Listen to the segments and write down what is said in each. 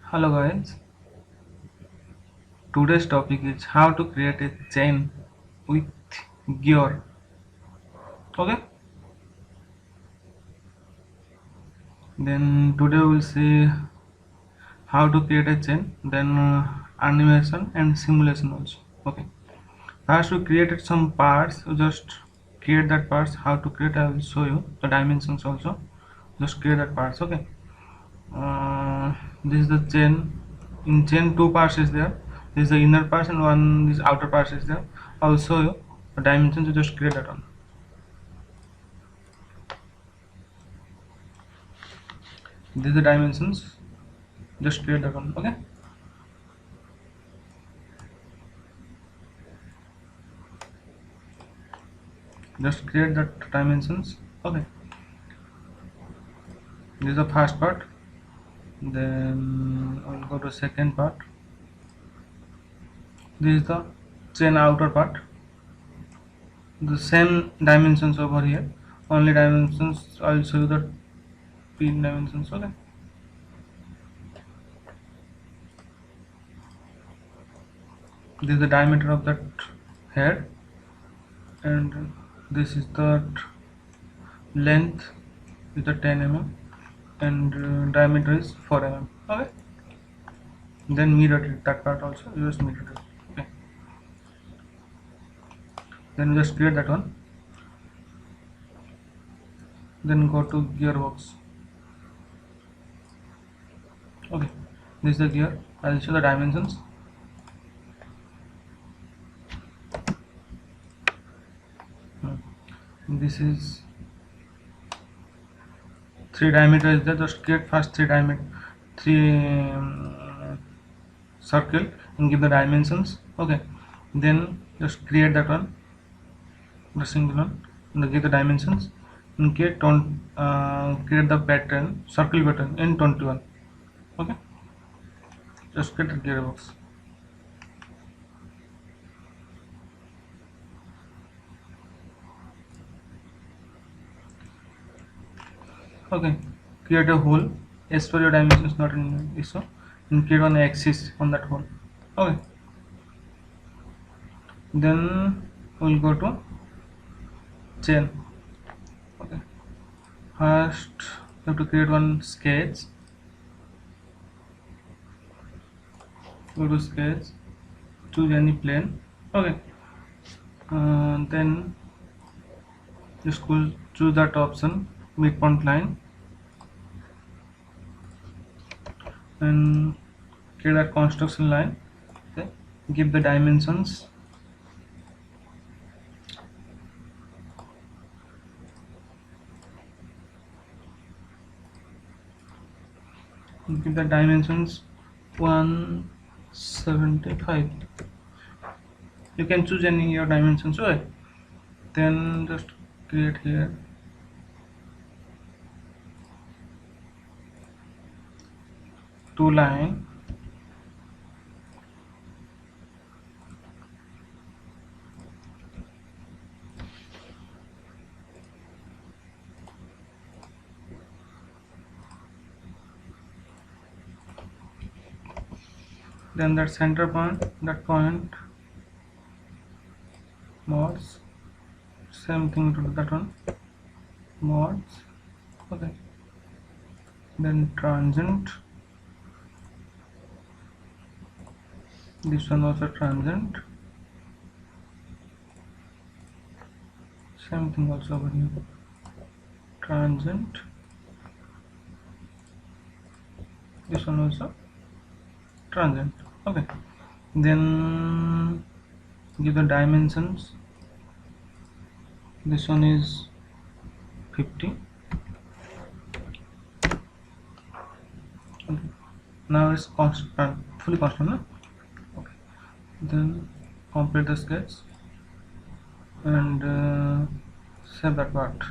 Hello guys, today's topic is how to create a chain with gear. Okay, then today we'll see how to create a chain, then animation and simulation also. Okay, first we created some parts, we just create that parts. How to create, I will show you the dimensions also. Just create that parts. Okay, this is the chain. In chain, two parts is there. This is the inner parts and one is outer parts is there. I will show you the dimensions. You just create that one. These are the dimensions. Just create that one. Okay, just create that dimensions. Okay, this is the first part. Then I'll go to second part. This is the chain outer part. The same dimensions over here. Only dimensions I'll show you the pin dimensions. Okay, this is the diameter of that head, and this is the length is the 10 mm, and diameter is 4 mm. Okay, then mirror it, that part also you just mirror it. Okay, then just create that one. Then go to gearbox. Okay, this is the gear. I'll show the dimensions. This is 3 diameter is there. Just create first 3 diameter, 3 circle and give the dimensions. Okay, then just create that one, the single one, and give the dimensions and create the pattern, circle pattern in 21. Okay, just create a gearbox. Okay, create a hole as per your dimensions, not in ISO, and create one axis on that hole. Okay, then we'll go to chain. Okay, first you have to create one sketch. Go to sketch, choose any plane. Okay, then just choose that option, midpoint line, and create that construction line. Okay, give the dimensions. Give the dimensions 175. You can choose any your dimensions. Okay, then just create here two line, then that center point, that point mods, same thing to that one, mods. Okay, then tangent, this one also tangent, same thing also over here, tangent, this one also tangent. Okay, then give the dimensions. This one is 50. Okay, now it's constant, fully constant, no? Okay, then complete the sketch and save that part.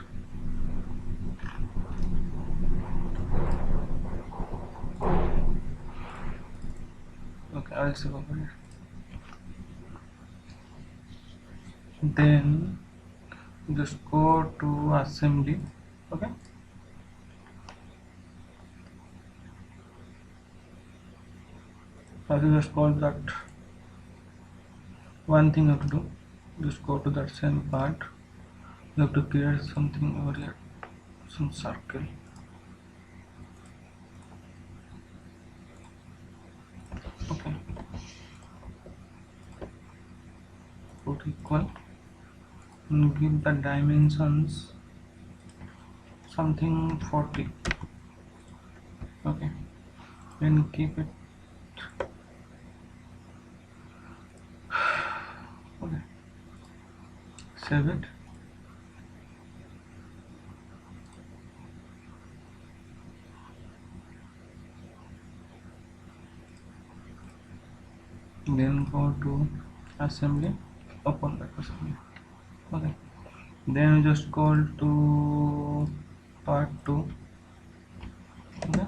Okay, I'll save over here. Then just go to assembly. Okay, Now you just call that. One thing you have to do, just go to that same part. You have to create something over here, some circle. Okay, put equal and give the dimensions something 40. Okay, then keep it. Okay, save it. Then go to assembly, open that assembly. Okay, then just go to part 2. Okay,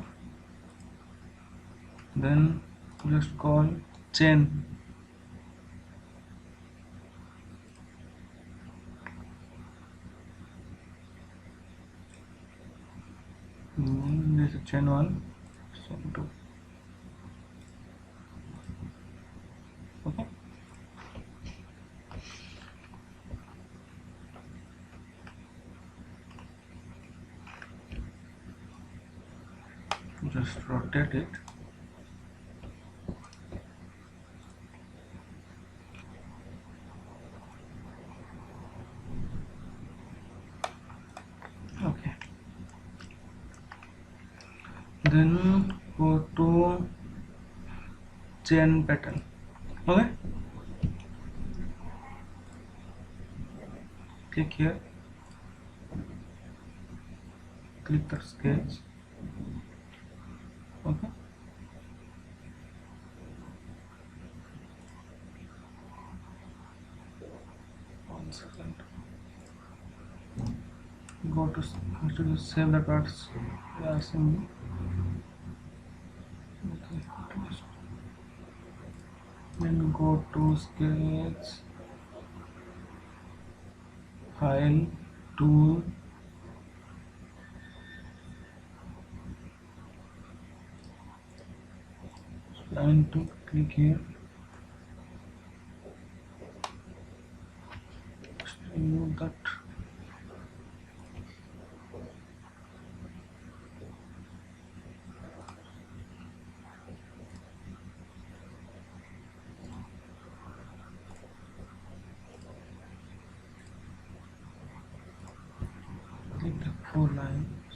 then just call chain. This is chain 1, chain 2. Okay, just rotate it. Okay, then go to chain pattern. Okay, click here, click the sketch. Okay, one second. Go to save the parts. Yeah, assembly. Okay, then go to sketch, file, tool, line to click here. Just remove that. Click the 4 lines.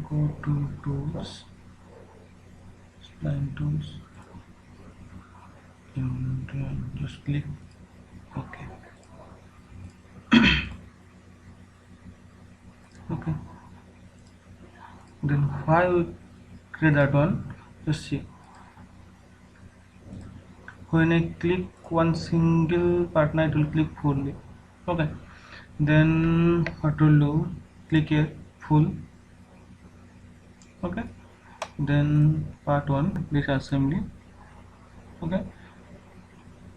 Go to tools, line tools, and just click OK. Okay, then why we create that one? Just see, when I click one single partner it will click fully. Okay, then what will do, click here full. Okay, then part 1 this assembly. Okay,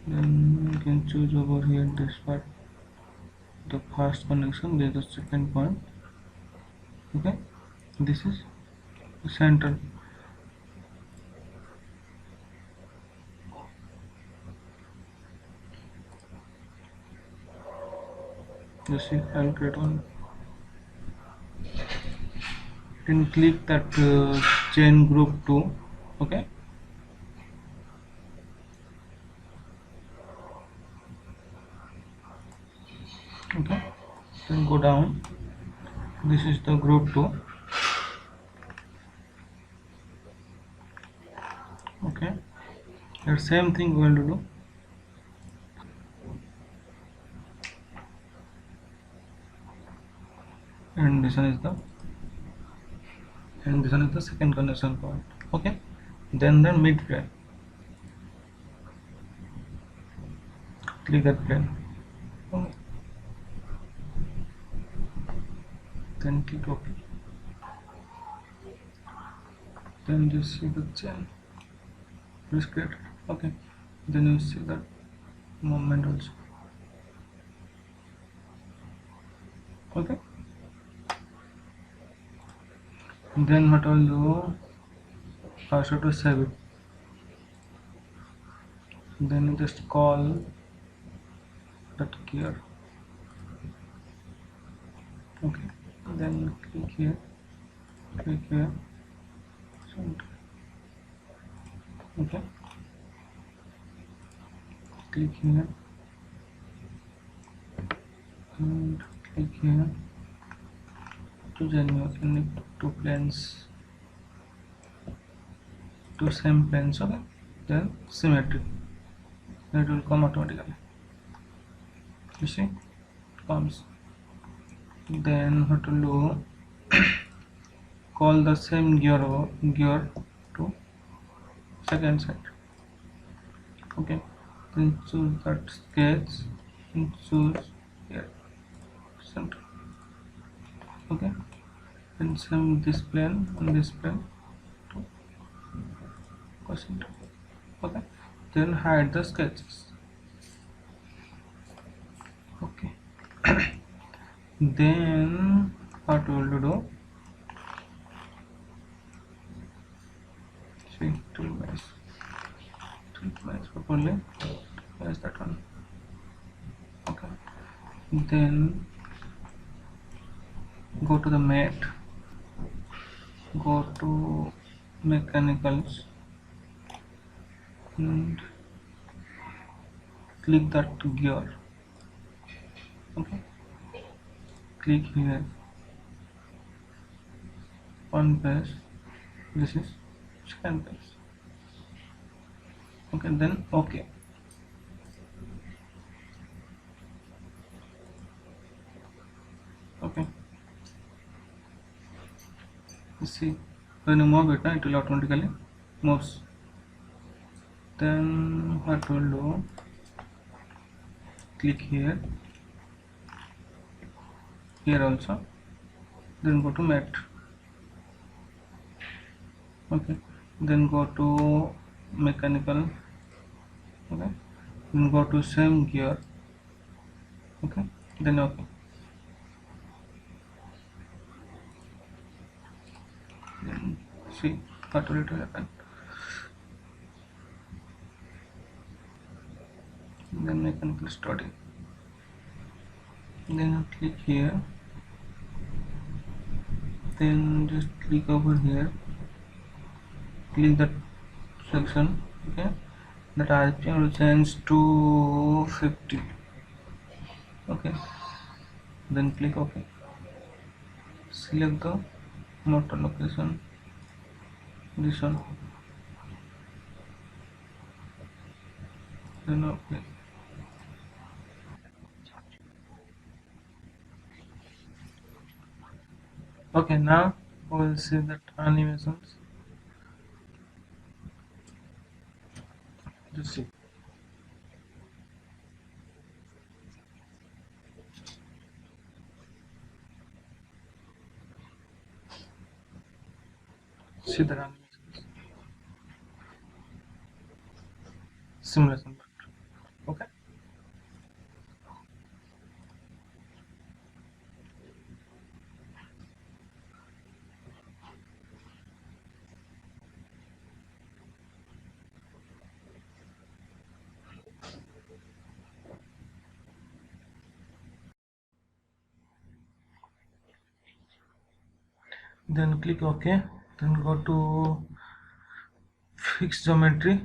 then you can choose over here this part, the first connection, this is the second point. Okay, this is the center. You see, I'll create one. Then click that chain group 2. Okay, okay, then go down. This is the group 2. Okay, the same thing we will do. And this one is the second connection point. Okay, then the mid plane, click that plane. Okay, then click OK. Then you see the chain is created. Okay, then you see that movement also. Okay, then what I'll do, first have to save it. then you just call that gear. Okay, then click here, center. Okay, click here and click here to generate two planes, two same planes. Okay, then symmetry, it will come automatically. You see, it comes. Then what to do? Call the same gear to second side. Okay, then choose that sketch and choose here center. Okay, then same this plane and this plane to center. Okay, then hide the sketches. Okay, then what we will do? See, toolbars properly. Where's that one? Okay, then go to the mat, go to mechanicals and click that gear. Okay, click here, one page, this is second page. Okay, then okay. Okay, you see, when you move it, it will automatically moves. Then what will do? Click here also, then go to mat. Okay, then go to mechanical. Okay, then go to same gear. Okay, then okay, then see what will happen. Then mechanical study, then click here, then just click over here, click that section. Okay, that RPM will change to 50. Okay, then click OK, select the motor location, this one, then OK. Okay, now we'll see that animations. Just see the animations, simulation. Okay, then click OK, then go to fix geometry.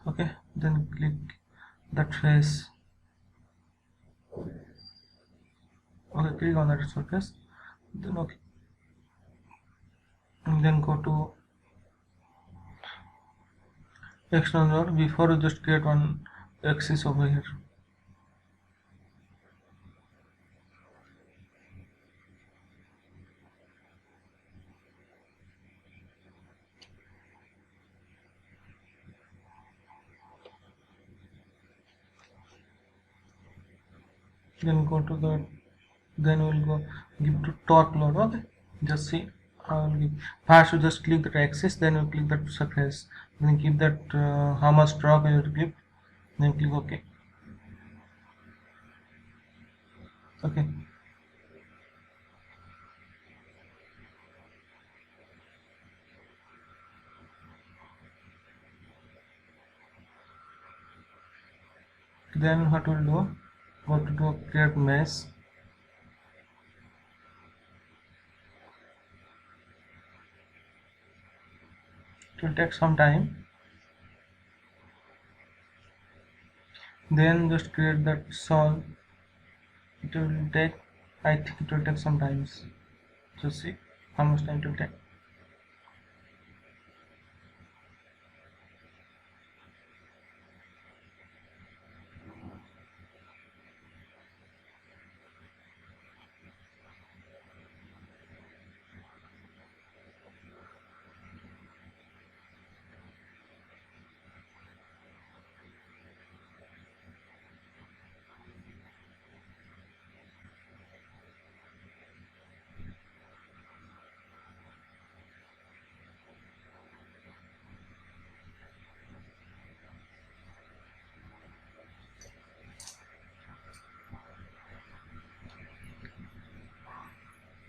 Okay, then click that face. Okay, click on that surface, then OK, and then go to external. Before you just create one axis over here. Then go to the, then we'll go give to torque load. Okay, just see how I'll give. First you just click that axis, then you click that surface, then give that how much torque you have to give, then click OK. Okay, Then what we'll do, go to create mesh. It will take some time. Then just create that solve. It will take, I think it will take some time. Just see how much time it will take.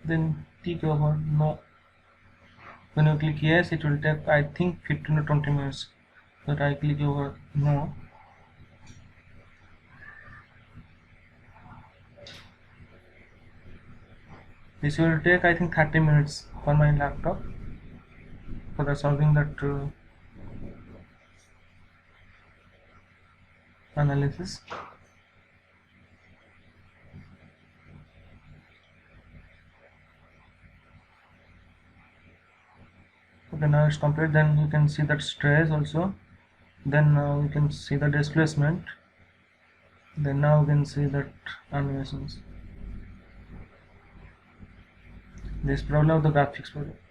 Then tick over no. When you click yes, it will take I think 15 to 20 minutes. But I click over no. This will take I think 30 minutes for my laptop for the solving that analysis. Okay, now it's complete. Then you can see that stress also. Then now you can see the displacement. Then now you can see that animations. This problem of the graphics project.